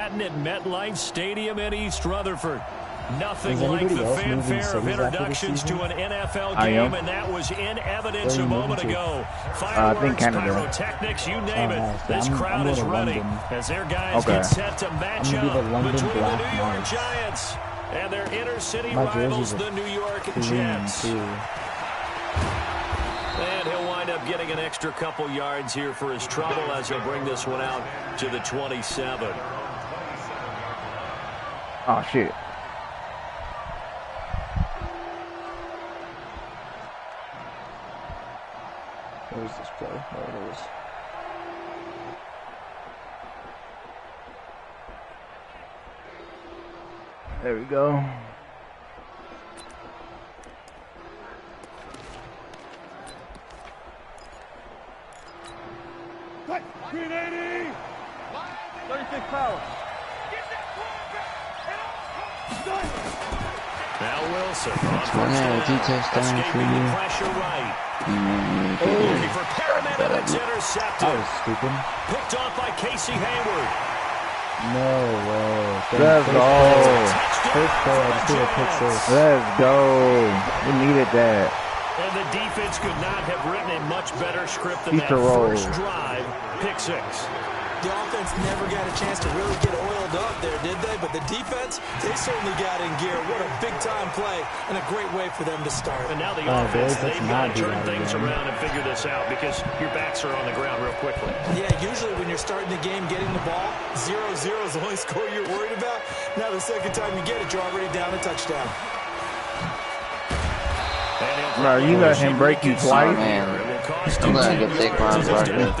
Madden at MetLife Stadium in East Rutherford. Nothing like the fanfare of introductions to an NFL game, and that was in evidence a moment ago. Fireworks, pyrotechnics, you name it. This crowd is ready as their guys get set to match up between the New York Giants and their inner-city rivals, the New York Jets. And he'll wind up getting an extra couple yards here for his trouble as he'll bring this one out to the 27. Oh, shit. Where's this play? There it is. There we go. Green 80! 36 power. Now Wilson on touchdown for you. Pressure right. Looking for Perriman, and it's intercepted. That was stupid. Picked off by Casey Hayward. No way. Let's go. First goal, I just did a pick six. Let's go. We needed that. And the defense could not have written a much better script than that first drive. Pick six. The offense never got a chance to really get oiled up there, did they? But the defense, they certainly got in gear. What a big-time play and a great way for them to start. And now the offense, they've got to turn things around and figure this out because your backs are on the ground real quickly. Yeah, usually when you're starting the game, getting the ball, 0-0 is the only score you're worried about. Now the second time you get it, you're already down a touchdown. Bro, you let him break you twice. I'm gonna get thick rounds right here.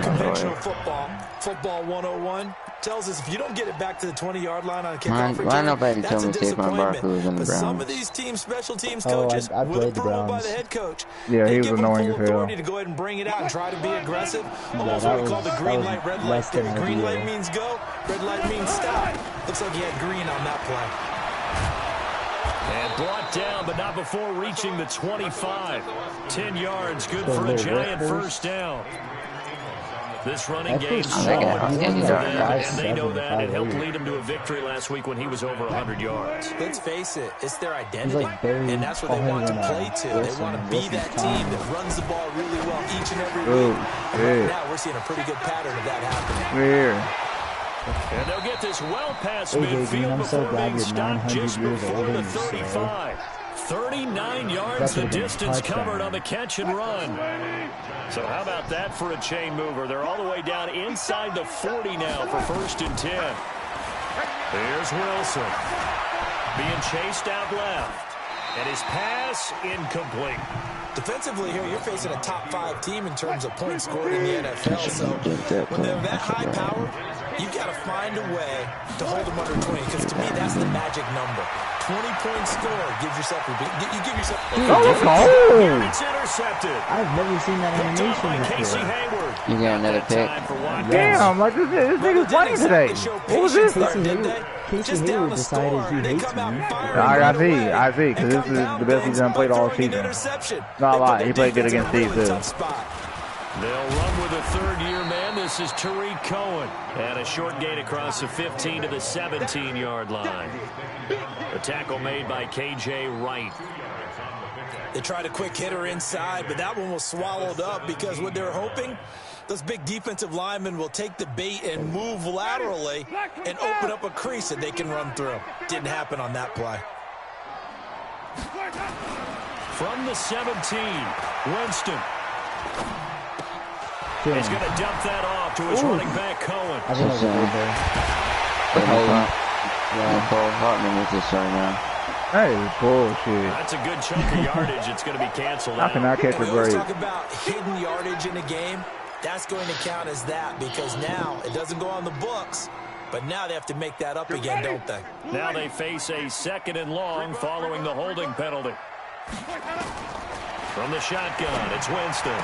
Conventional football 101 tells us if you don't get it back to the 20-yard line on a kickoff return, that's a disappointment. But some of these teams, special teams coaches, with approval by the head coach, yeah, he was annoying as hell. To go ahead and bring it out and try to be aggressive. Almost what we call the green light, red light theory. Green light means go, red light means stop. Looks like he had green on that play. And brought down, but not before reaching the 25. 10 yards, good for a Giant first down. This running game solid and they know that. It helped lead them to a victory last week when he was over 100 yards. Let's face it, it's their identity, and that's what they want to play to. They want to be that team that runs the ball really well each and every week. And right now, we're seeing a pretty good pattern of that happening. And they'll get this well past midfield before being stopped just before the 35. 39 yards the distance covered on the catch and run. So how about that for a chain mover? They're all the way down inside the 40 now for 1st and 10. Here's Wilson being chased out left. And his pass incomplete. Defensively here, you're facing a top 5 team in terms of points scored in the NFL. So when they're that high power, you've got to find a way to hold them under 20. Because to me, that's the magic number. 20-point score gives yourself a big. You give yourself. It's intercepted. I've never seen that animation Casey Hayward. You got another pick. Damn, like this nigga's playing today. What was this? Casey Hayward decided he hates me. I see, because this is the best he's done played all season. Not a lot. He played good against Steve, too. They'll run with a third-year man. This is Tariq Cohen. And a short gain across the 15 to the 17-yard line. A tackle made by K.J. Wright. They tried a quick hitter inside, but that one was swallowed up because what they're hoping, those big defensive linemen will take the bait and move laterally and open up a crease that they can run through. Didn't happen on that play. From the 17, Winston. He's going to dump that off to his running back, Cohen. I think that was a good there. Paul Hartman with this right now. That is bullshit. That's a good chunk of yardage. It's going to be canceled out. How can I catch a break? Talk about hidden yardage in a game. That's going to count as that because now it doesn't go on the books, but now they have to make that up again, don't they? Now they face a 2nd and long following the holding penalty. From the shotgun, it's Winston.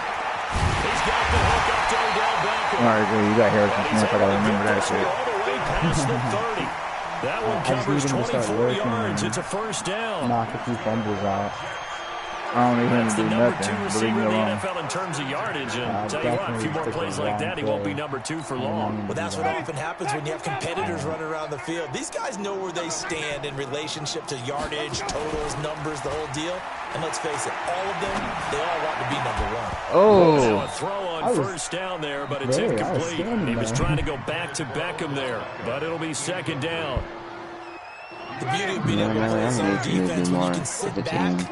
He's got the hook up to Odell Beckham. All right, you got Harrison Smith. I got to remember that shit. All the way past the 30. That one covers 24 yards. It's a first down. Knock a few fumbles out. I don't even That's the do number nothing. 2 receiver in the NFL in terms of yardage. And tell you what, a few more plays like that, he won't be number 2 for long. Well, that's what often happens when you have competitors running around the field. These guys know where they stand in relationship to yardage, totals, numbers, the whole deal. And let's face it, all of them, they all want to be number 1. Oh. Now a throw on first down there, but it's incomplete. He was trying to go back to Beckham there, but it'll be second down. The beauty of being able to play zone defense when you can sit back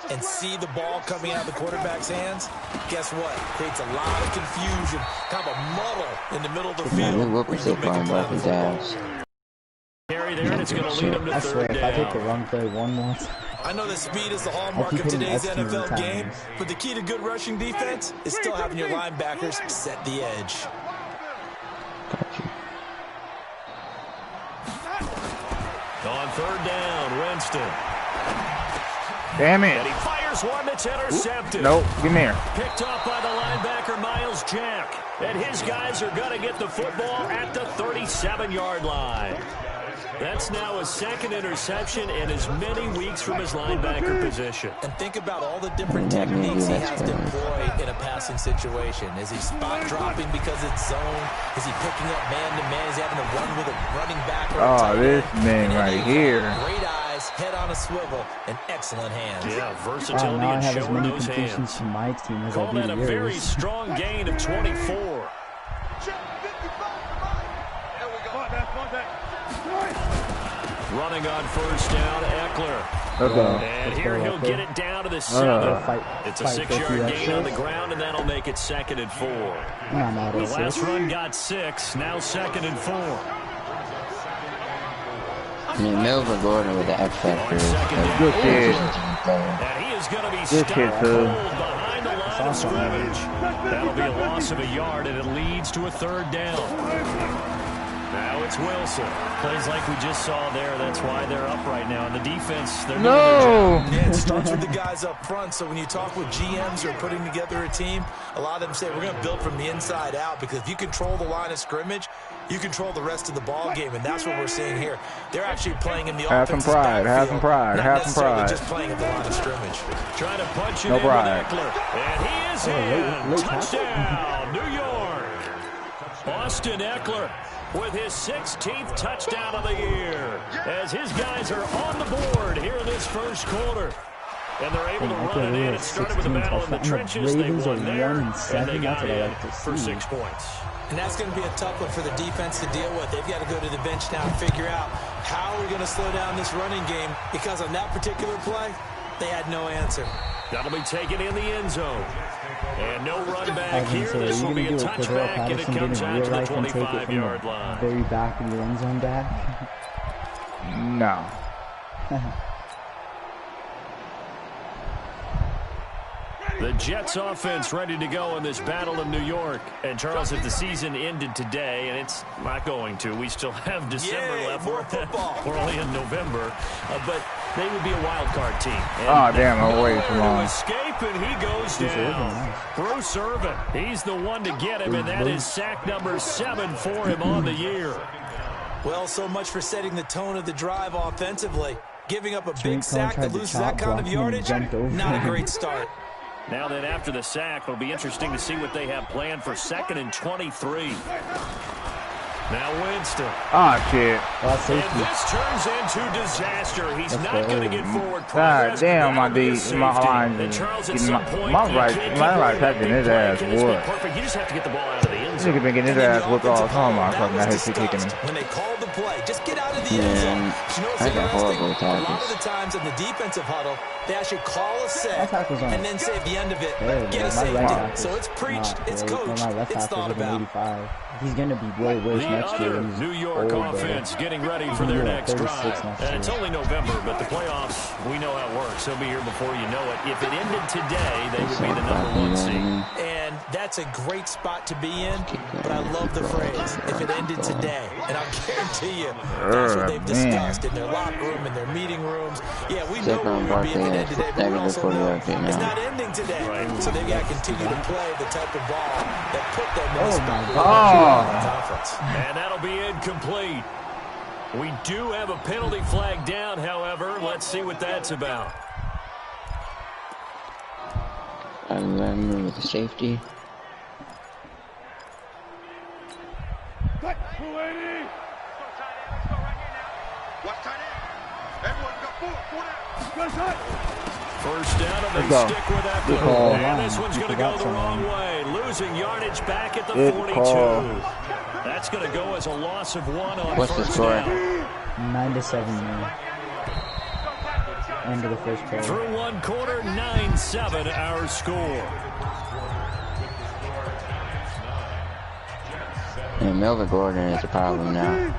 and see the ball coming out of the quarterback's hands, guess what? Creates a lot of confusion, kind of a muddle in the middle of the field. Carry there, and it's going to lead him to third down. If I take the wrong play one more time. I know that speed is the hallmark of today's NFL game, but the key to good rushing defense is still having your linebackers set the edge. On third down, Winston. Damn it. And he fires one that's intercepted. Nope, give me here. Picked off by the linebacker, Miles Jack. And his guys are going to get the football at the 37-yard line. That's now a second interception in as many weeks from his linebacker position. And think about all the different techniques he has to employ in a passing situation. Is he spot dropping because it's zone? Is he picking up man-to-man? Is he having to run with a running back? Oh, this man right here. Great eyes, head on a swivel, and excellent hands. Yeah, versatility and showing those hands. From my team as Call that a very strong gain of 24. Running on first down, Eckler. And here he'll get it down to the 7. It's a 6-yard gain on the ground, and that'll make it 2nd and 4. The last run got 6, now 2nd and 4. I mean, Melvin Gordon with the X Factor. Good kid. And he is going to be stopped behind the line of scrimmage. That'll be a loss of a yard, and it leads to a third down. Now it's Wilson. Plays like we just saw there. That's why they're up right now. And the defense, they're doing their job. Yeah, it starts with the guys up front. So when you talk with GMs who are putting together a team, a lot of them say, we're going to build from the inside out. Because if you control the line of scrimmage, you control the rest of the ball game. And that's what we're seeing here. They're actually playing in the offensive backfield. Have some pride. Not necessarily just playing at the line of scrimmage. Trying to punch it in with Eckler. And he is in. Touchdown, New York. Austin Eckler with his 16th touchdown of the year, as his guys are on the board here in this first quarter. And they're able to run it in. It started with a battle in the trenches. They won there, and they got in for 6 points. And that's going to be a tough one for the defense to deal with. They've got to go to the bench now and figure out how we're going to slow down this running game, because on that particular play, they had no answer. That'll be taken in the end zone. And no run back here. This will be a touchback, and it comes out to the 25-yard line. Very back of your end zone back. No. The Jets offense ready to go in this battle in New York. And Charles, if the season ended today, and it's not going to, we still have December left. More football. We're only in November, but they would be a wild card team. Oh, damn, I'm way too long. Escape, and he goes down. Bruce Irvin, he's the one to get him, and that is sack number 7 for him on the year. Well, so much for setting the tone of the drive offensively. Giving up a big sack that loses that kind of yardage, not a great start. Now then, after the sack, it'll be interesting to see what they have planned for 2nd and 23. Now Winston. Oh, shit. And this turns into disaster. He's not going to get forward. God damn, my line is getting my right tackling his ass. What? Perfect. You just have to get the ball out of the end zone. He's been getting his ass whooped all the time. I hate kicking him. When they called the play, just get out of the end zone. You know what's interesting? A lot of the times in the defensive huddle, they actually call a set and then say at the end of it, get a safety. So it's preached, it's coached, it's thought about. He's going to be way worse next year. New York offense getting ready for their next drive. And it's only November, but the playoffs, we know how it works. They'll be here before you know it. If it ended today, they would be the #1 seed. And that's a great spot to be in, but I love the phrase, if it ended today. And I'll guarantee you, that's what they've discussed in their locker room, in their meeting rooms. Yeah, we know where we'll be if it ended today, but we also know it's not ending today. So they've got to continue to play the type of ball that put them in the spot. And that'll be incomplete. We do have a penalty flag down, however. Let's see what that's about. lineman with the safety. First down, and they stick with that play. And this one's going to go the wrong way. Losing yardage back at the 42. That's going to go as a loss of 1 on What's the first score? down. 9-7 now. End of the first quarter. Through one quarter, 9-7 our score. And Melvin Gordon is a problem now.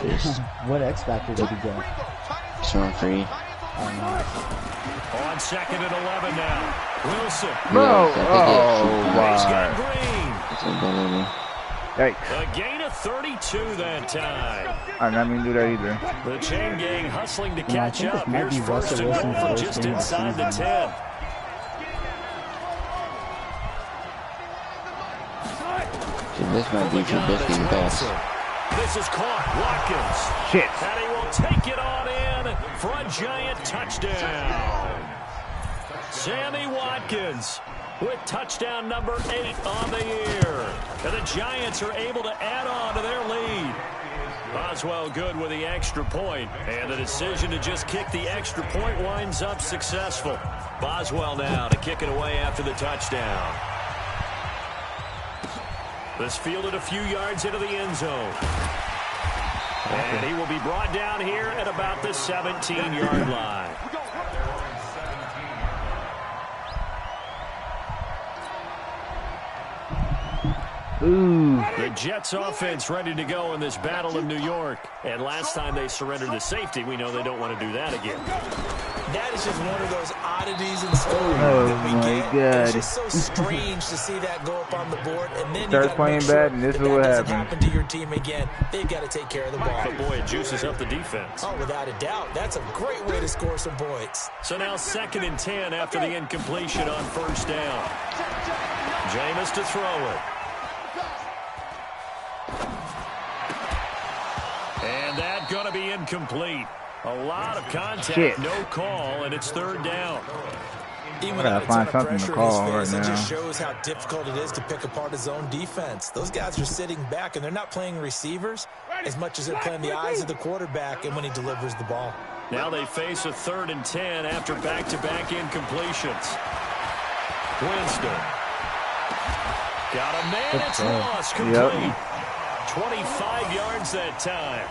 Just What X factor did he get? showing free. On second and 11 now. Wilson. Bro, Yeah, He's got oh, Green. it's unbelievable. yikes. A gain of 32 that time. I didn't mean to do that either. The chain gang hustling to I catch think this up. might Here's be first Russell and goal Wilson's from worst just game of the inside the season. 10. Dude, this might be Trubisky's best. This is caught. Watkins. Shit. And he will take it on in for a giant touchdown. Sammy Watkins with touchdown number 8 on the year. And the Giants are able to add on to their lead. Boswell good with the extra point, and the decision to just kick the extra point winds up successful. Boswell now to kick it away after the touchdown. This fielded a few yards into the end zone. And he will be brought down here at about the 17-yard line. Ooh. The Jets offense ready to go in this battle of New York. And last time they surrendered to safety, we know they don't want to do that again. That is just one of those oddities in story Oh that we my get. God. It's just so strange to see that go up on the board, and then Start you got to playing make sure bad, and this that is what doesn't happens. happen to your team again. They've got to take care of the ball. But boy, it juices up the defense. Oh, without a doubt, that's a great way to score some points. So now 2nd and 10 after the incompletion on first down. Jameis to throw it. And that going to be incomplete. A lot of contact, Shit. no call, and it's 3rd down. Even I gotta without a ton find of something to pressure call in his face, right it now. just shows how difficult it is to pick apart his own defense. Those guys are sitting back, and they're not playing receivers as much as they're playing the eyes of the quarterback and when he delivers the ball. Now they face a 3rd and 10 after back-to-back incompletions. Winston. Got a man, it's lost, complete. 25 yards that time.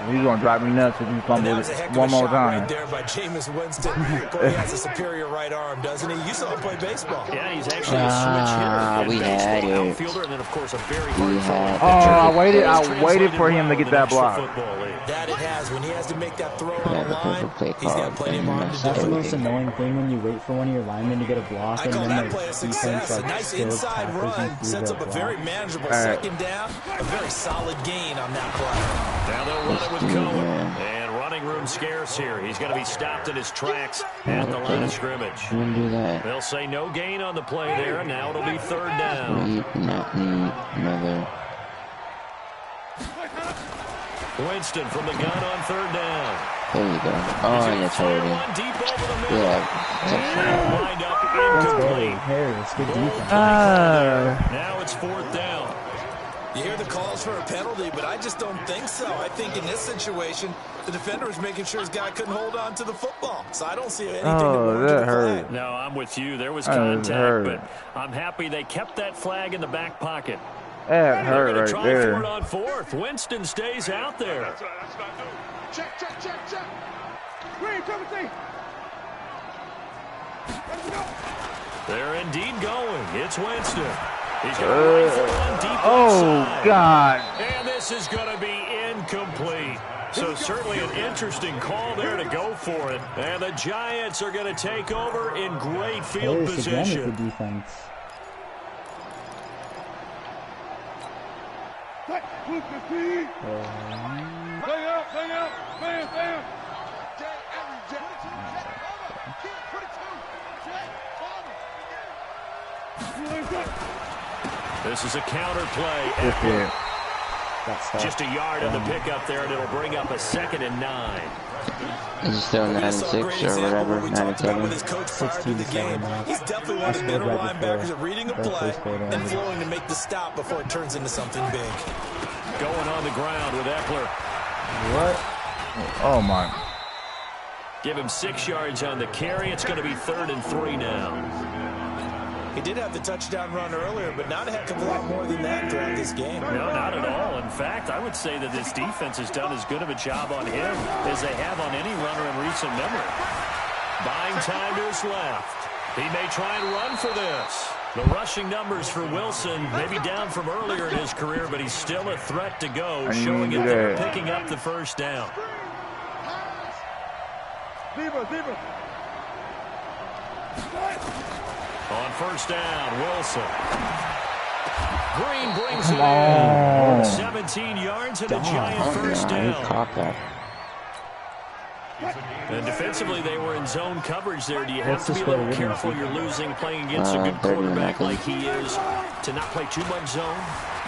He's going to drive me nuts if you fumble it one more time. Right there by Jameis Winston. Boy, he has a superior right arm, doesn't he? You saw him play baseball. Yeah, he's actually a switch hitter. We had it. Outfielder, and then, of course, a very We hard had pitcher. I waited for him to get that block. That it has. When he has to make that throw on Yeah, the the line, perfect play he's got call, plenty of and arm to that's do That's the it. most annoying thing when you wait for one of your linemen to get a block I and call then that the play a defense success. A like nice still inside tackles you run through sets the up a block. very manageable right. 2nd down. A very solid gain on that play. Now they'll run it with Cohen. And running room scarce here. He's going to be stopped in his tracks at the line of scrimmage. Didn't do that. They'll say no gain on the play there, and now it'll be 3rd down. We not need another. Winston from the gun on 3rd down. There you go. Oh, and it's Fire already. one deep over the middle. Yeah. And lined up Let's go. incomplete. Harris, good defense. Now it's 4th down. You hear the calls for a penalty, but I just don't think so. I think in this situation, the defender was making sure his guy couldn't hold on to the football. So I don't see anything to warrant that a flag. hurt. No, I'm with you. There was That contact, hurt. but I'm happy they kept that flag in the back pocket. That They're hurt going to right try for it there. on 4th. Winston stays out there. Check. Green, come and see. Let's go. They're indeed going. It's Winston. He's going to rifle one deep Oh, inside. God. And this is going to be incomplete. So certainly an interesting call there to go for it. And the Giants are going to take over in great field Harris again position. with the defense. Look at me. Stay out. Man. This is a counter play. That's it. Just a yard on the pickup there, and it'll bring up a 2nd and 9. Is it still 96 or whatever? 97? 16-7. He's definitely one of the better linebackers at reading a play and flowing to make the stop before it turns into something big. Going on the ground with Eckler. What? Oh, my. Give him 6 yards on the carry. It's going to be 3rd and 3 now. He did have the touchdown run earlier, but not a heck of a lot more than that throughout this game. No, not at all. In fact, I would say that this defense has done as good of a job on him as they have on any runner in recent memory. Buying time to his left. He may try and run for this. The rushing numbers for Wilson may be down from earlier in his career, but he's still a threat to go, showing it there, picking up the first down. On first down, Wilson. Green brings it in. 17 yards and a giant first down. He caught that. And defensively, they were in zone coverage there. Do you have to be a little careful you're losing playing against a good quarterback like he is to not play too much zone?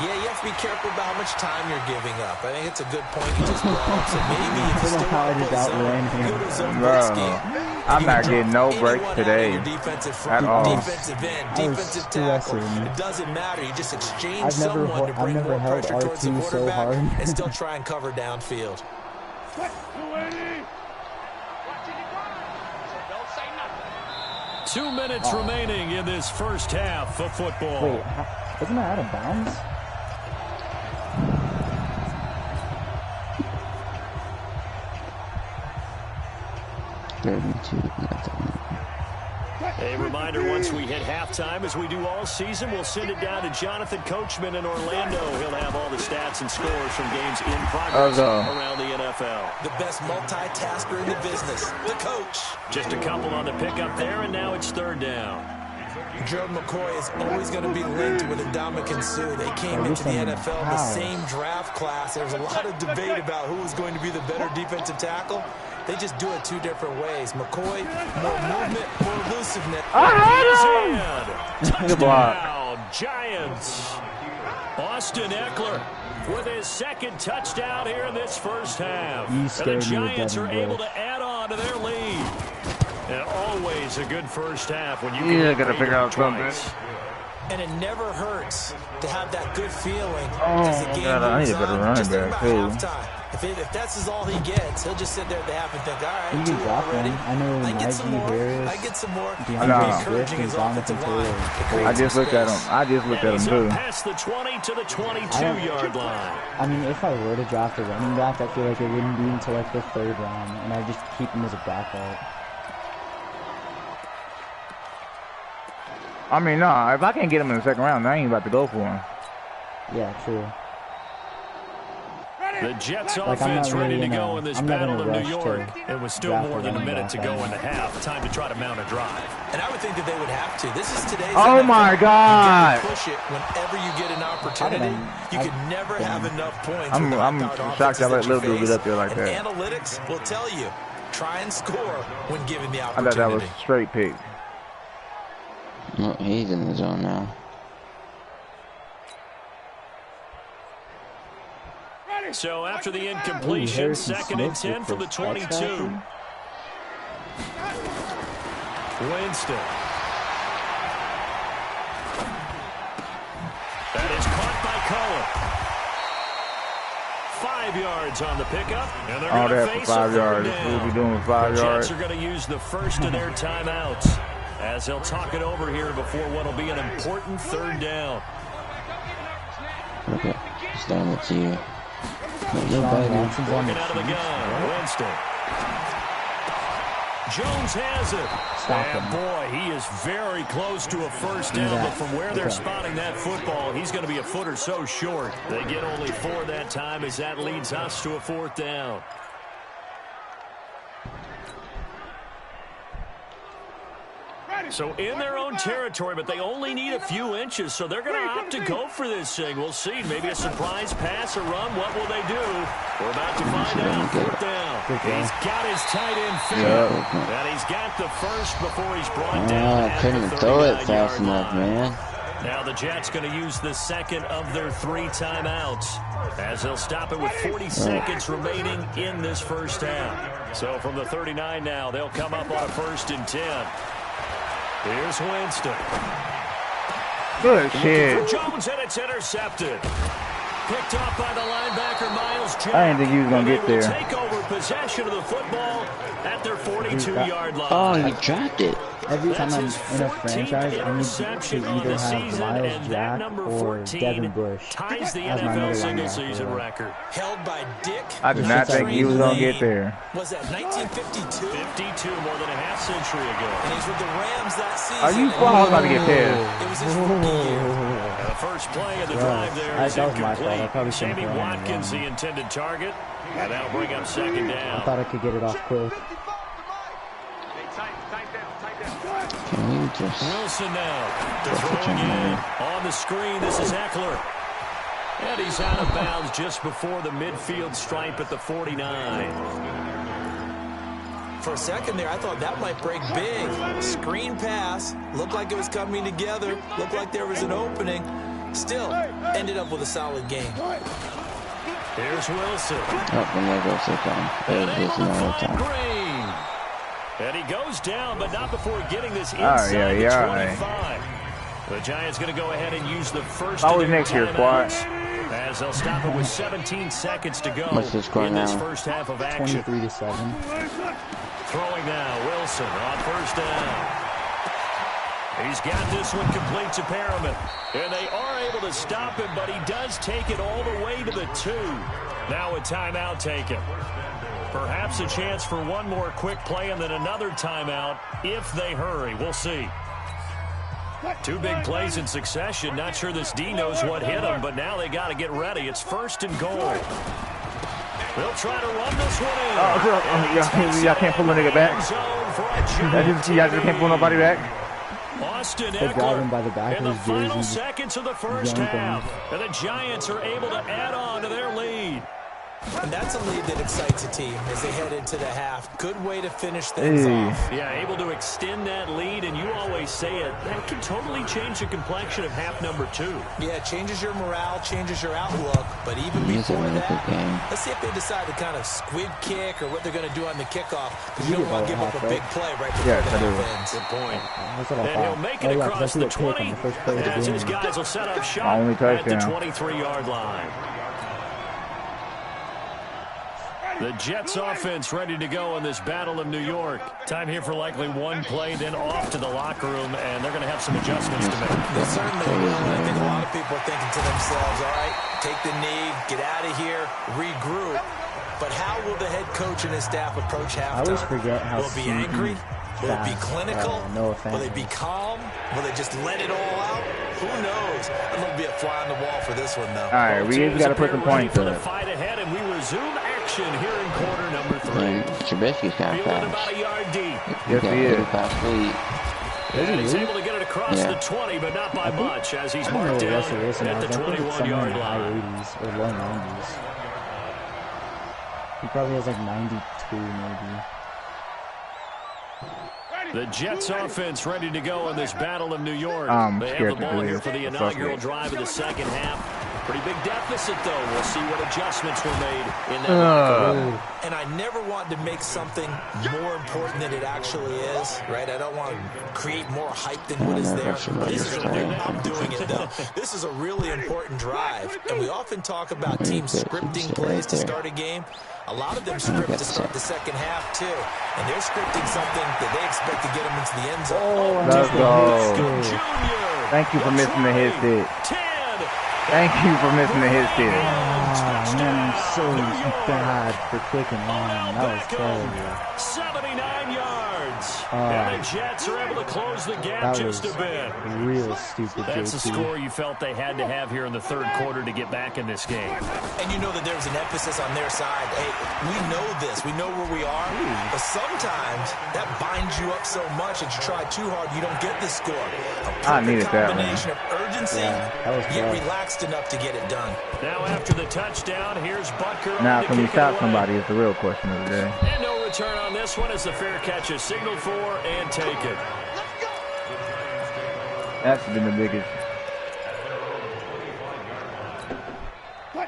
Yeah, you have to be careful about how much time you're giving up. I think it's a good point you just brought up. So maybe if you still want to play zone, go to zone scheme. I'm not getting no breaks today at all. Defensive end, defensive tackle. It doesn't matter. You just exchange someone to bring more pressure towards the quarterback and still try and cover downfield. 2 minutes remaining in this first half of football. Wait, isn't that out of bounds? A reminder, once we hit halftime, as we do all season, we'll send it down to Jonathan Coachman in Orlando. He'll have all the stats and scores from games in progress around the NFL. The best multitasker in the business, the coach. Just a couple on the pickup there, and now it's 3rd down. Gerald McCoy is always going to be linked with Ndamukong Suh. They came into the NFL in the same draft class. There's a lot of debate about who was going to be the better defensive tackle. They just do it 2 different ways. McCoy, more movement, more elusiveness. Touchdown, Giants. Austin Eckler with his 2nd touchdown here in this first half. And the Giants are able to add on to their lead. And always a good first half when you got to figure out something. And it never hurts to have that good feeling as the game moves on. I need a better running back, too. If that's all he gets, he'll just sit there at the half and think, all right, you can drop him. I know I get some more. Harris, I get some more. Encouraging his offensive line. I just looked at him. Too. Past the 20 to the 22-yard line. I mean, if I were to draft a running back, I feel like it wouldn't be until like the 3rd round, and I'd just keep him as a backup. I mean, no, if I can't get him in the 2nd round, I ain't about to go for him. Yeah, true. The Jets offense ready to go in this battle of New York. It was still more than a minute to go in the half. Time to try to mount a drive. And I would think that they would have to. This is today's NFL. Oh, my God. You push it whenever you get an opportunity. You could never have enough points. I'm shocked I let Little Dude get up there like that. Analytics will tell you, try and score when given the opportunity. I thought that was straight pick. Well, he's in the zone now. So after the incompletion, 2nd and 10 from the 22. Winston. That is caught by Cullen. 5 yards on the pickup, and they're going to face 5 yards. We'll be doing 5 yards. The Jets are going to use the first of their timeouts as they'll talk it over here before what will be an important 3rd down. Okay, stand with you. Working out of the gun, Winston. Jones has it. And boy, he is very close to a first down, but from where they're spotting that football, he's going to be a foot or so short. They get only 4 that time as that leads us to a 4th down. So in their own territory, but they only need a few inches, so they're going to opt to go for this thing. We'll see. Maybe a surprise pass, a run. What will they do? We're about to find out. 4th down. He's got his tight end filled. And he's got the first before he's brought down. I couldn't throw it fast enough, man. Now the Jets going to use the second of their 3 timeouts as they'll stop it with 40 seconds remaining in this first half. So from the 39 now, they'll come up on a 1st and 10. Here's Winston. Good shit. For Jones, and it's intercepted. Picked off by the linebacker, Miles Jack. I didn't think he was going to get there. Take over possession of the football at their 42-yard line. Oh, he dropped it. Every time I'm in a franchise, I need to either have Miles Jack or Devin Bush ties the as my NFL middle single-season linebacker. record. Held by Dick. I did not think he was going to get there. Was that 1952? 52, more than a half-century ago. And he's with the Rams that season. Are you about to get pissed? It was his rookie year. The first play of the drive there is that was my fault. I probably incomplete. shouldn't Sammy have run Watkins, the intended target. And that'll bring up 2nd down. I thought I could get it off quick. Can we just... Wilson now throwing in on the screen. This is Eckler. And he's out of bounds just before the midfield stripe at the 49. For a second there, I thought that might break big. Screen pass. Looked like it was coming together. Looked like there was an opening. Still, ended up with a solid game. Here's Wilson. Oh, and there goes the time. And able to find time. Green. And he goes down, but not before getting this inside the 25. The Giants going to go ahead and use the first of their next year, squad. As they'll stop it with 17 seconds to go What's the score in now? this first half of action. 23-7. Throwing now, Wilson on 1st down. He's got this one complete to Perriman. And they are able to stop him, but he does take it all the way to the 2. Now a timeout taken. Perhaps a chance for one more quick play and then another timeout if they hurry. We'll see. 2 big plays in succession. Not sure this D knows what hit him, but now they got to get ready. It's 1st and goal. They'll try to run this one in. Y'all can't pull the nigga back. Y'all just can't pull nobody back. Austin They're driving by the back in of the his final jersey. seconds of the first half. And the Giants are able to add on to their lead. And that's a lead that excites a team as they head into the half. Good way to finish things off. Yeah, able to extend that lead, and you always say it. That can totally change the complexion of half number 2. Yeah, it changes your morale, changes your outlook. But even before that, let's see if they decide to kind of squib kick or what they're going to do on the kickoff. Because you don't want to give up a big play right before the half ends. Good point. And he'll make it across the 20 as his guys will set up shop at the 23-yard line. The Jets offense ready to go in this Battle of New York. Time here for likely one play, then off to the locker room, and they're going to have some adjustments to make. They certainly will, and I think a lot of people are thinking to themselves, all right, take the knee, get out of here, regroup. But how will the head coach and his staff approach halftime? I always forget how will it be angry? Will it be clinical? No offense. Will they be calm? Will they just let it all out? Who knows? I'm going to be a fly on the wall for this one, though. All right, we got to put some points in it. Fight ahead, and we resume action here in quarter number 3. Trubisky's kind of fast. About a yard deep. Yes, he is. And he's able to get it across the 20, but not by much, as he's marked down at the 21-yard line. 80s or low 90s. He probably has like 92, maybe. The Jets offense ready to go in this Battle of New York. They have the ball here for the inaugural drive of the second half. Pretty big deficit, though. We'll see what adjustments were made in that. And I never want to make something more important than it actually is, right? I don't want to create more hype than what is there. This is I'm doing it, though. This is a really important drive. And we often talk about teams scripting plays to start a game. A lot of them script to start the second half, too. And they're scripting something that they expect to get them into the end zone. Let's go. Thank you for missing the hit stick. Thank you for missing the hit stick. Oh, man, I'm so bad for clicking on. That was terrible. 79 yards. And the Jets are able to close the gap just a bit. Real stupid. That's a score you felt they had to have here in the third quarter to get back in this game. And you know that there was an emphasis on their side. Hey, we know this. We know where we are. But sometimes that binds you up so much that you try too hard, you don't get the score. I needed that, man. Combination of urgency, yet relaxed enough to get it done. Now after the touchdown, here's Butker. Now, can we stop somebody is the real question of the day. And no return on this one as the fair catch is signaled for and taken. That's been the biggest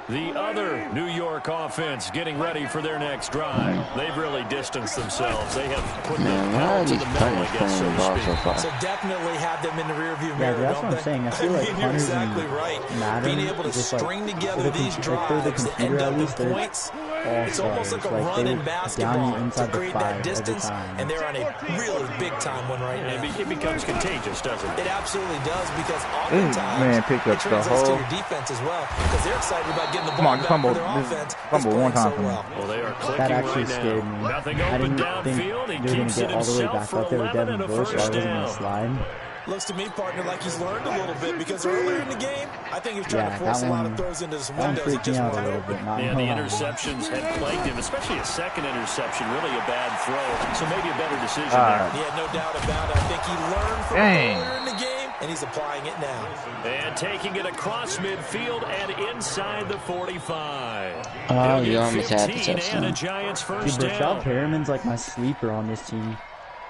The other New York offense getting ready for their next drive. They've really distanced themselves. They have put them out to the middle, I guess, so to speak. So definitely have them in the rearview Yeah, mirror, that's what I'm saying. I feel like you're exactly right. Madden, Being able to string together these drives that end up in points, it's almost like a run in basketball to create that distance, and they're on a really big-time one right now. It becomes contagious, doesn't it? It absolutely does, because oftentimes it translates to your defense as well, because they're excited about getting the ball back for their offense. Fumble one time. Well, they are clicking that actually right scared now. me. Nothing I open didn't think downfield. He they were going keeps to it get all the way himself back for up there with 11 Devin and a Bush, so I first wasn't going down. to slide. Looks to me, partner, like he's learned a little bit, because earlier in the game, I think he was trying to force a lot of throws into some windows that just weren't open. Yeah, the interceptions had plagued him, especially a second interception, really a bad throw. So maybe a better decision there. Yeah, no doubt about it. I think he learned from earlier in the game, and he's applying it now. And taking it across midfield and inside the 45. Oh, you almost had the 15 touchdown. and a Giants first Dude, down. Rashad Perriman's like my sleeper on this team.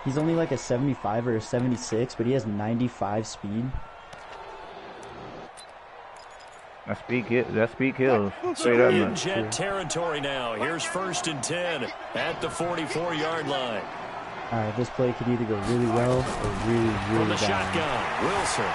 He's only like a 75 or a 76, but he has 95 speed. That speed kills. Straight So up, in jet territory now. Here's 1st and 10 at the 44-yard line. All right, this play could either go really well or really, From really the bad. shotgun, Wilson.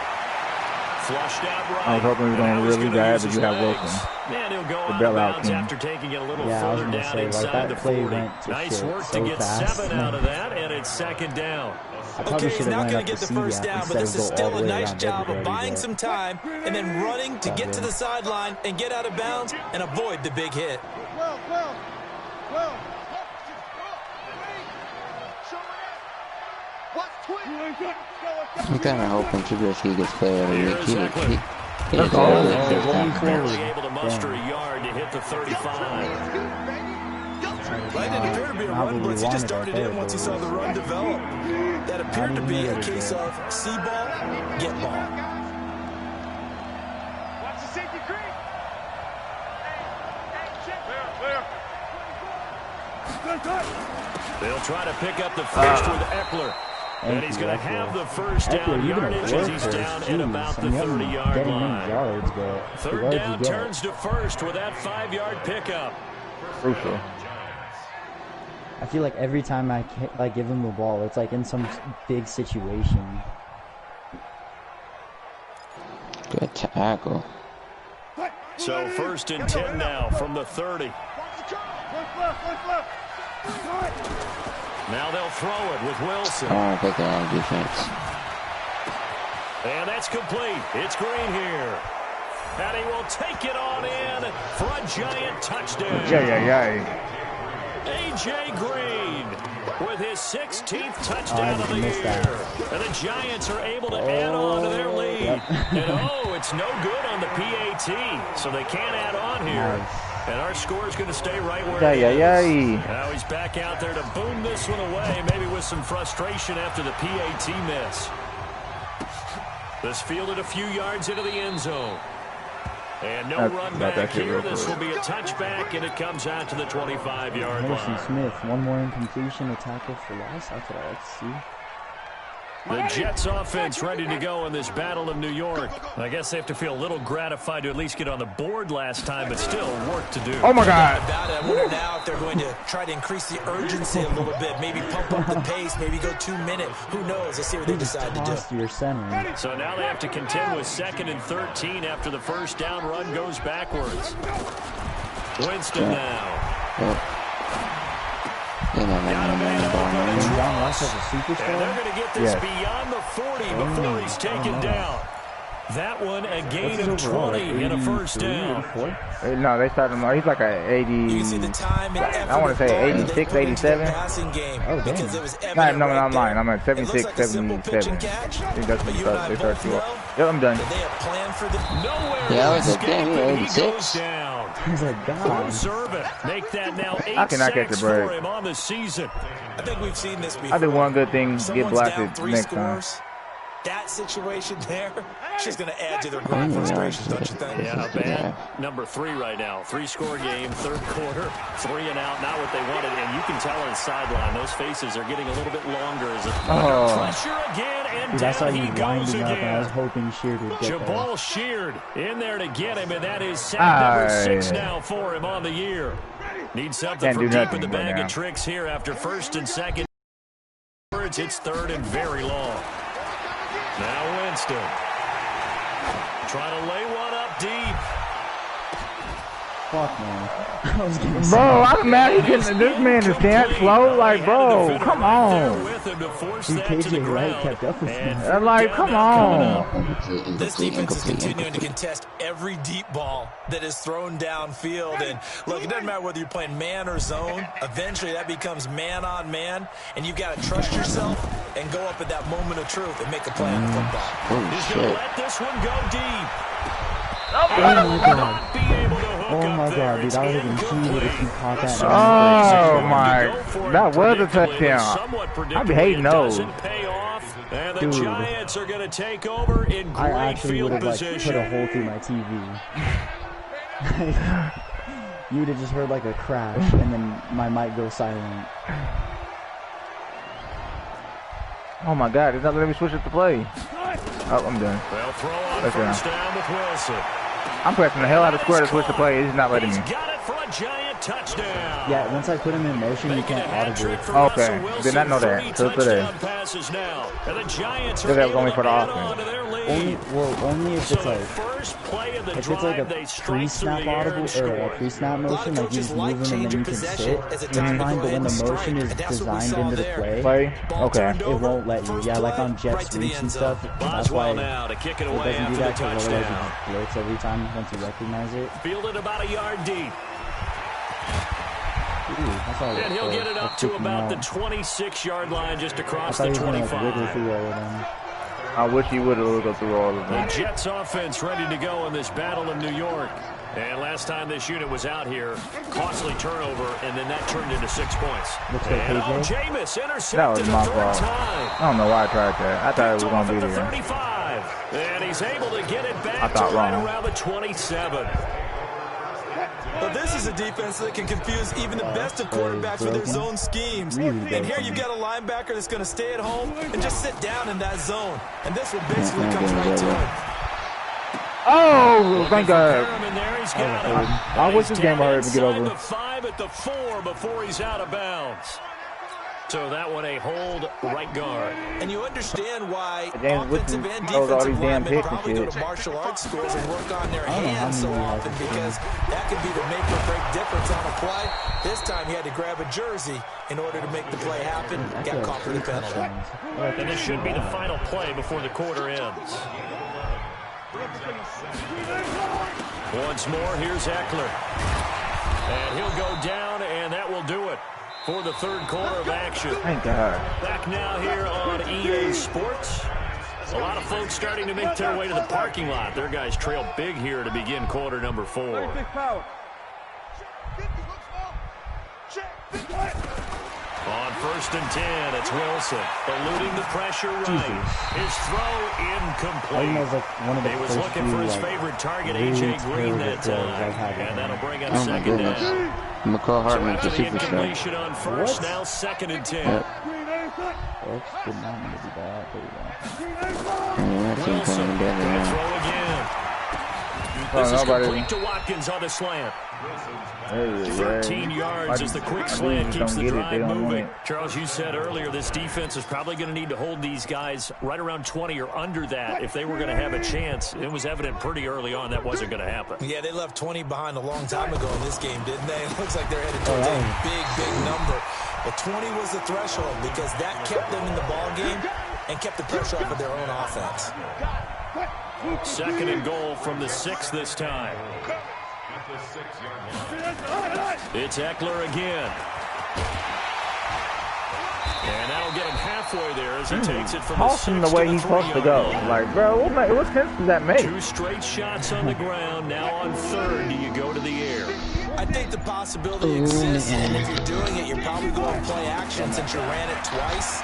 Flushed out right. I was hoping we were going really bad, but you have Wilson. And he'll go out of bailout bounds team. after taking it a little Yeah, I was further gonna down say, inside like, the that play 40. went to Nice shit work so to get fast. 7 out of that, and it's 2nd down. I probably Okay, should he's have not went going up to get the the first down, but this is still a nice job of buying some time and then running to get to the sideline and get out of bounds and avoid the big hit. Well. I'm kind of hoping Trubisky gets player of the week. He Really did able to muster a yard to hit the 35. That didn't appear to be a run blitz. He just darted in once he saw the run develop. That appeared to be a case of see ball, get ball. Watch the safety creep. They'll try to pick up the first with Eckler. And he's going to have the first down yardage as he's down at about the 30-yard line. 3rd down turns to first with that 5-yard pickup. Crucial. I feel like every time I give him the ball, it's like in some big situation. Good tackle. So 1st and 10 now from the 30. Now they'll throw it with Wilson. I want to pick that on defense. And that's complete. It's Green here. And he will take it on in for a giant touchdown. A.J. Green with his 16th touchdown of the year. And the Giants are able to add on to their lead. And it's no good on the PAT, so they can't add on here. Nice. And our score is going to stay right where it is. Now he's back out there to boom this one away, maybe with some frustration after the PAT miss. This fielded a few yards into the end zone. And no run back here. This will be a touchback, and it comes out to the 25-yard line. Harrison Smith, one more incompletion, a tackle for loss. That's what I like to see. The Jets offense ready to go in this battle of New York. I guess they have to feel a little gratified to at least get on the board last time, but still work to do. Oh, my God. I wonder now if they're going to try to increase the urgency a little bit, maybe pump up the pace, maybe go 2 minutes. Who knows? Let's see what they decide to do. Your center. So now they have to contend with 2nd and 13 after the first down run goes backwards. Winston now. John Ross as a superstar. And they're going to get this beyond the 40 before he's taken down. That one a gain of 20 and a first down. No, they started him. He's like a 80. You can see the time and effort I want to say 86, 87. Passing game because it was No, I'm lying. I'm at 76, 77. I think that's when they start to. Yep, I'm done. They have planned for the Yeah, I was like, damn, you're 86. He's like, God. Serve it. Make that now 8 I cannot catch a sacks break. for him on the season. I think we've seen this before. I do one good thing, get Someone's blasted down 3 next scores. time. That situation there, she's going to add to their growing frustrations, don't you think? Yeah, a bad number 3 right now. 3-score game, 3rd quarter, 3 and out, not what they wanted. And you can tell on the sideline, those faces are getting a little bit longer as under pressure again, And Dude, I saw down you he goes winding up, and I was again. hoping Sheard would get there. Jabal Sheard in there to get him, and that is sack number 6 now for him on the year. Needs something from deep in the bag of tricks here after first and second. It's third and very long. Now Winston. Trying to lay one up deep. Fuck, man. I was getting bro, I'm mad he getting this man to stand slow. Like, bro, come on. Dude, KJ Wright kept up with him. I'm like, come on. This defense is continuing to contest every deep ball that is thrown downfield. And look, it doesn't matter whether you're playing man or zone. Eventually, that becomes man on man. And you've got to trust yourself and go up at that moment of truth and make a play on the football. He's going to let this one go deep. Oh my god. Oh my god, dude, I would have been heated if you caught that. Oh my, that was a touchdown. I be hating those. And the Giants are going to take over in great I actually would have like position. put a hole through my TV. You would have just heard like a crash, and then my mic goes silent. Oh my god, it's not letting me switch it to play. Oh, I'm done. They'll throw on first down with Wilson. I'm pressing the hell out of square to switch to play. It's not letting me. Got it for a giant touchdown. Yeah, once I put him in motion, you can't audible. Okay, did not know that. So today. Look at going for the offense. Only if it's like a pre-snap audible or a pre-snap motion, like you just move him and then you can sit. It's fine, but when the motion is designed into the play, okay, it won't let you. Yeah, like on jet sweeps and stuff. That's why it doesn't do that, because otherwise it just floats every time once you recognize it. Fielded about a yard deep. And he'll get it up to about the 26-yard line, just across the 25. I wish he would have wiggled through all of them. The Jets offense ready to go in this battle in New York. And last time this unit was out here, costly turnover, and then that turned into 6 points. And Jameis intercepted that was my fault. time. I don't know why I tried that. I thought it was going to be there. 35. And he's able to get it back to right around the 27. But this is a defense that can confuse even the best of quarterbacks with their zone schemes. And here you've got a linebacker that's going to stay at home and just sit down in that zone. And this one basically comes right to him. Oh, thank God. I wish this game hurried to get over. 5 at the 4 before he's out of bounds. So that one a hold right guard. And you understand why offensive and linemen defensive linemen probably go to martial arts schools and work on their hands so often, because that could be the make or break difference on a play. This time he had to grab a jersey in order to make the play happen. Got caught for the penalty. And this should be the final play before the quarter ends. Once more, here's Eckler. And he'll go down, and that will do it for the third quarter of action. Thank God. Back now here on EA Sports. A lot of folks starting to make their way to the parking lot. Their guys trail big here to begin quarter number 4. On first and 10, it's Wilson eluding the pressure right. His throw incomplete. He was looking for his favorite target, A.J. Green, that time. And that'll bring up second down. McCall Hartman to super incompletion on first, now second and 10. Yep. Wilson going to throw again. This is complete to Watkins on the slant. 13 yards as the quick slant keeps the drive moving. Charles, you said earlier this defense is probably going to need to hold these guys right around 20 or under that if they were going to have a chance. It was evident pretty early on that wasn't going to happen. Yeah, they left 20 behind a long time ago in this game, didn't they? It looks like they're headed towards a big number. But 20 was the threshold because that kept them in the ball game and kept the pressure off of their own offense. Second and goal from the 6 this time. It's Eckler again. And that'll get him halfway there as he takes it from the 6 the way he's supposed to go. Like, bro, what sense does that make? 2 straight shots on the ground. Now on third, do you go to the air? I think the possibility exists, and if you're doing it, you're probably going play action since you ran it twice.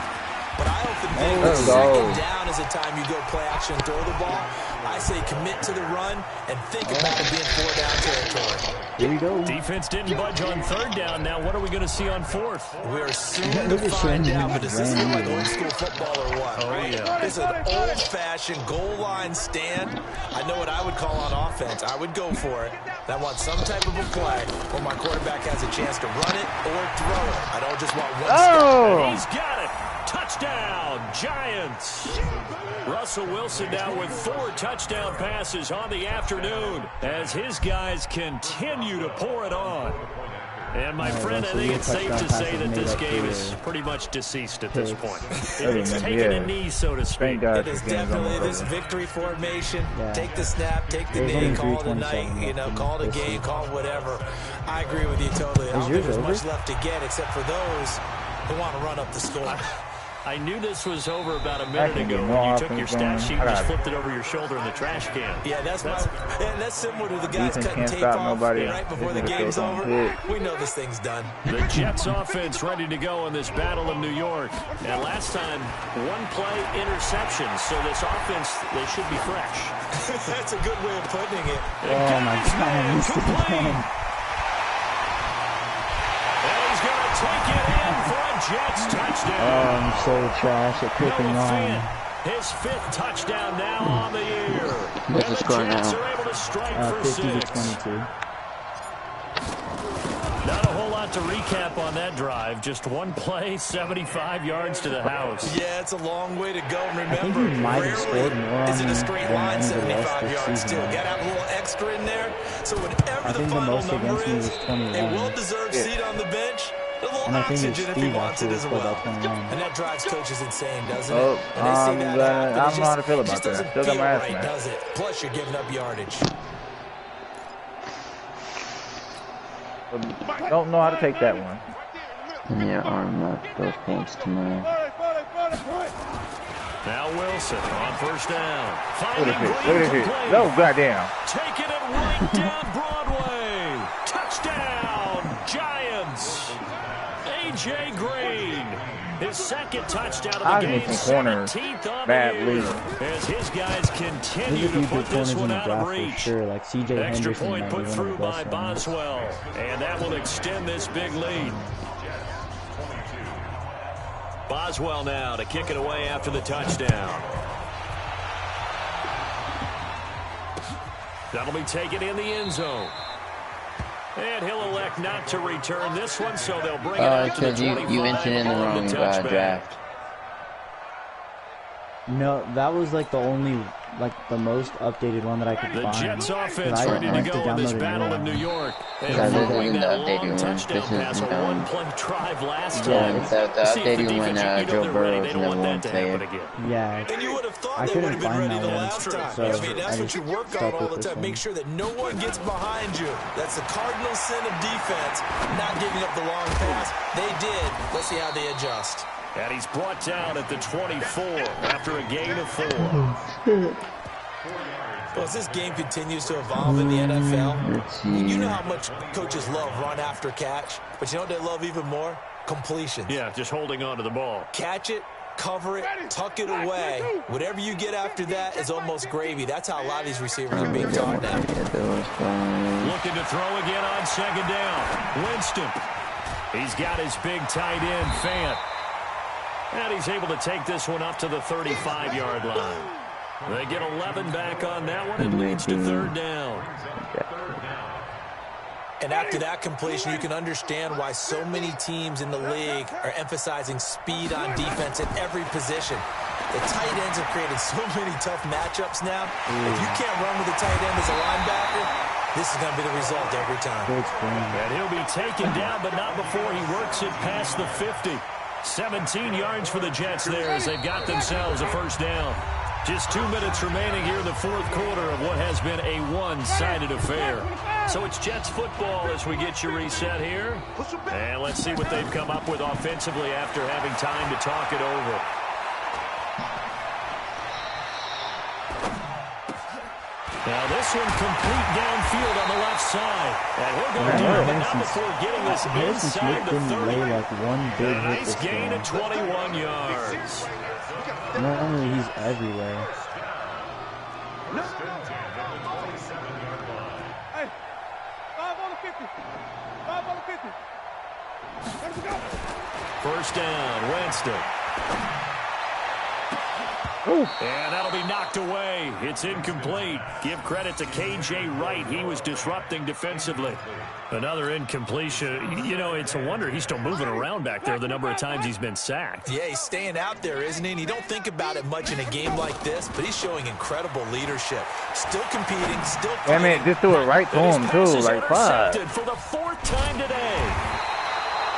But I often think the second down is the time you go play action, throw the ball. I say commit to the run and think about it being 4-down territory. Here we go. Defense didn't budge on 3rd down. Now what are we going to see on 4th? We're soon to find out, but does this look like old school football or what? Oh, yeah. It's an old-fashioned goal line stand. I know what I would call on offense. I would go for it. And I want some type of a play where my quarterback has a chance to run it or throw it. I don't just want one step. And he's got it. Touchdown, Giants. Russell Wilson now with 4 touchdown passes on the afternoon as his guys continue to pour it on. And my friend, I think it's safe to say that this game is pretty much deceased at this point. It's taken a knee, so to speak. It is definitely this victory formation. Take the snap, take the knee, call it a night, call it a game, call it whatever. I agree with you totally. I don't think there's much left to get except for those who want to run up the score. I knew this was over about a minute ago when you took your stat sheet and just flipped it over your shoulder in the trash can. Yeah, that's similar to the guys cutting tape off right before the game's over. We know this thing's done. The Jets offense ready to go in this battle in New York. And last time, 1 play interception. So this offense, they should be fresh. That's a good way of putting it. Oh, my God. Take it in for a Jets touchdown. Oh, I'm so trash at clicking on. His 5th touchdown now on the year. What's the score now? Are able to strike for 50 6. to 22. Not a whole lot to recap on that drive. Just 1 play, 75 yards to the house. Yeah, it's a long way to go. Remember, I think he might have scored more is it a on straight line 75 yards still? Got to have a little extra in there. So whatever the final number is, a well-deserved seat on the bench. And I think it's Steve actually was scored that 21. And that drives coaches insane, doesn't it? Oh, I don't know how to feel about that. Still got my ass right, does it? Plus, you're giving up yardage. Don't know how to take that one. Yeah, arm up those points tomorrow. Now Wilson on 1st down. Look at this. No, goddamn. Taking it right down Broadway. Touchdown, Giants. A.J. Green. His 2nd touchdown of the game. 17th on the year. As his guys continue to put this one out of reach. Sure, like CJ Extra Henderson point put through by Boswell. And that will extend this big lead. Boswell now to kick it away after the touchdown. That'll be taken in the end zone. And he'll elect not to return this one, so they'll bring it out to the 25 you entered in the wrong draft. No, that was like the only, like the most updated one that I could find. The Jets offense ready to go in this battle in New York. And following that long touchdown pass, a 1-play drive last time. Yeah, the updated one, Joe Burrow's number 1 player. Yeah, and you would have thought I they would have been ready that the one, last time. so I mean, that's what you work on all the time. Make sure that no one gets behind you. That's the cardinal sin of defense, not giving up the long pass. They did. Let's see how they adjust. And he's brought down at the 24 after a gain of 4. Well, as this game continues to evolve in the NFL, you know how much coaches love run after catch, but you know what they love even more? Completions. Yeah, just holding on to the ball. Catch it, cover it, tuck it away. Whatever you get after that is almost gravy. That's how a lot of these receivers are being taught now. Looking to throw again on 2nd down. Winston. He's got his big tight end, Fant. And he's able to take this one up to the 35-yard line. They get 11 back on that one. It leads to 3rd down. And after that completion, you can understand why so many teams in the league are emphasizing speed on defense at every position. The tight ends have created so many tough matchups now. If you can't run with a tight end as a linebacker, this is going to be the result every time. And he'll be taken down, but not before he works it past the 50. 17 yards for the Jets there as they've got themselves a 1st down. Just 2 minutes remaining here in the 4th quarter of what has been a one-sided affair. So it's Jets football as we get you reset here. And let's see what they've come up with offensively after having time to talk it over. Now this one complete downfield on the left side. And we're going to do it, but not before getting this inside the 30. Like one big a nice gain of 21 yards. Normally he's everywhere. Hey, 5 on the 50. 5 on the 50. Let's go. First down, Winston. Ooh. And that'll be knocked away. It's incomplete. Give credit to K.J. Wright. He was disrupting defensively. Another incompletion. You know, it's a wonder he's still moving around back there the number of times he's been sacked. Yeah, he's staying out there, isn't he? And you don't think about it much in a game like this, but he's showing incredible leadership. Still competing, still fighting. Damn it, just threw it right to him, too. Like, fuck. For the 4th time today.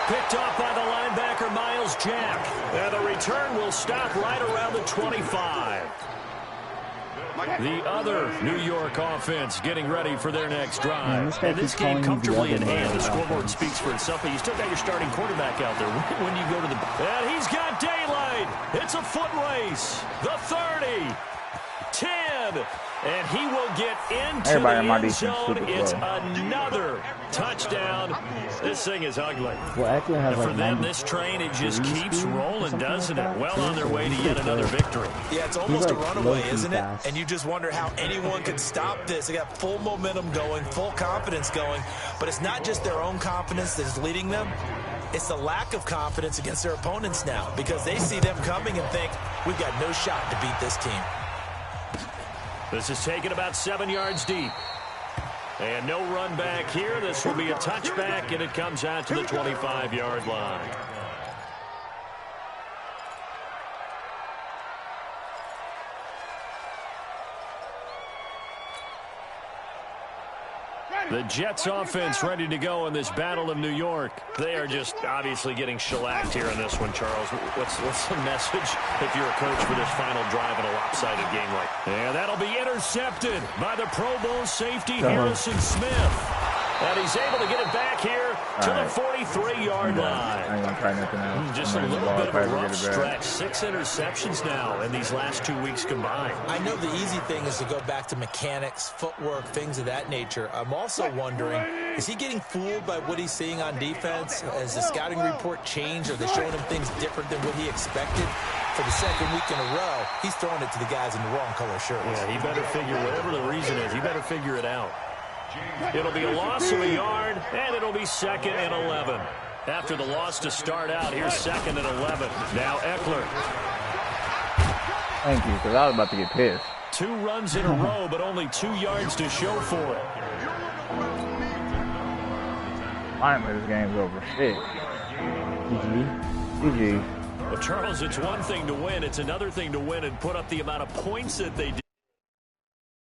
Picked off by the linebacker, Miles Jack. And the return will stop right around the 25. The other New York offense getting ready for their next drive. And this game comfortably in hand. The scoreboard speaks for itself, but you still got your starting quarterback out there when you go to the... And he's got daylight. It's a foot race. The 30. 10. And he will get into Everybody the in my end zone. It's slow. another touchdown. This thing is ugly. Well, Eckler has And for like them, this train, it just keeps rolling, doesn't it? Well on their way to yet another victory. Yeah, it's almost like a runaway, isn't it? fast. And you just wonder how anyone could stop this. They got full momentum going, full confidence going. But it's not just their own confidence that is leading them. It's the lack of confidence against their opponents now because they see them coming and think, we've got no shot to beat this team. This is taken about 7 yards deep. And no run back here. This will be a touchback, and it comes out to the 25-yard line. The Jets offense ready to go in this Battle of New York. They are just obviously getting shellacked here in this one, Charles. What's the message if you're a coach for this final drive in a lopsided game like that? And that'll be intercepted by the Pro Bowl safety Harrison Smith. And he's able to get it back here to the 43-yard line. I ain't gonna try nothing else. Just a little bit of a rough stretch. 6 interceptions now in these last 2 weeks combined. I know the easy thing is to go back to mechanics, footwork, things of that nature. I'm also wondering, is he getting fooled by what he's seeing on defense? Has the scouting report changed? Are they showing him things different than what he expected? For the 2nd week in a row, he's throwing it to the guys in the wrong color shirts. Yeah, he better figure, whatever the reason is, he better figure it out. It'll be a loss of a yard, and it'll be 2nd and 11. After the loss to start out, here's 2nd and 11. Now Eckler. Thank you, because I was about to get pissed. 2 runs in a row, but only 2 yards to show for it. Finally, this game's over. Shit. GG. But Charles, it's one thing to win. It's another thing to win and put up the amount of points that they did.